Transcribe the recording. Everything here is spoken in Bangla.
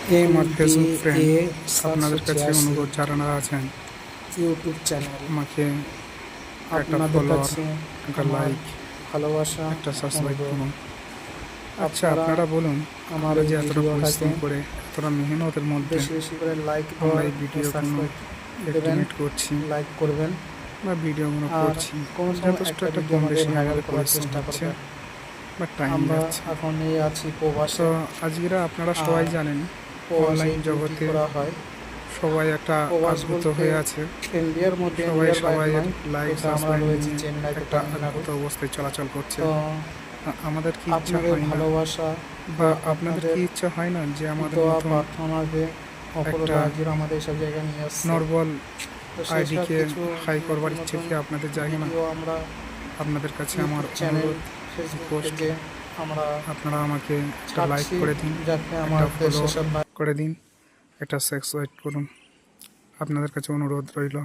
আমার ফেসবুক MDA ফ্রেন্ড আপনাদের কাছে 786 অনুরোধ জানানো আছেন ইউটিউব চ্যানেল। আমাকে একটা আপনাদের ফলোয়ার, কাছে একটা আমার লাইক, ভালোবাসা একটা সাবস্ক্রাইব অনুরোধ। করুন। আচ্ছা, আপনারা আপনারা বলুন, আমার আমরা এই যে এতটা ভিডিওটাকে পরিশ্রম করে, এতটা মেহনতের মধ্যে বেশি বেশি করে লাইক আমরা দেওয়ার এই ও ভিডিওগুলো সাবস্ক্রাইব দেবেন, এস্টিমেট করছি লাইক করবেন, বা ভিডিওগুলো আর করছি, কোনো সময় যথেষ্ট একটা একটা ভিডিও কম আমাদের বেশি ভাইরাল আমাদের করার পরিশ্রম চেষ্টা হচ্ছে করবেন। বা টাইম আমরা যাচ্ছে। এখন আছি তো প্রবাসে, আজকেরা আপনারা সবাই আর জানেন প্রবাসে অনলাইন ডিউটি জগতে করা হয়। সবাই একটা প্রবাস আদ্ভুত বলতে হয়ে আছে। ইন্ডিয়ার মধ্যে, সবাই ইন্ডিয়ার বাইরে সবাইয়ের নয়, লাইক এটা আমরা সাবস্ক্রাইব রয়েছি নিয়ে চেন্নাইতে, একটা তামিলনাড়ু। অদ্ভুত অবস্থায় চলাচল করছে। তো আমাদের কি ইচ্ছা আপনাদের হয় না, ভালোবাসা বা ও আপনাদের আপনাদের কি ইচ্ছা হয় না যে আমাদের দোয়া মতন প্রার্থনাকে অপর একটা রাজ্যের আমাদের সব জায়গায় নিয়ে আসছে। নর্মাল তো সেই সব আইডিকে কিছু হাই করবার নতুন ইচ্ছে নতুন কি আপনাদের জাগে না? ভিডিও আমরা আপনাদের কাছে আমার ইউটিউব চ্যানেল, অনুরোধ, ফেসবুক রিকোয়েস্ট, পেজে আমরা আপনারা আমাকে একটা লাইক ছাড়ছি, করে দিন, যাতে একটা আমাদের ফলো সেসব করে দিন, একটা সাবস্ক্রাইব করুন। আপনাদের কাছে অনুরোধ রইল।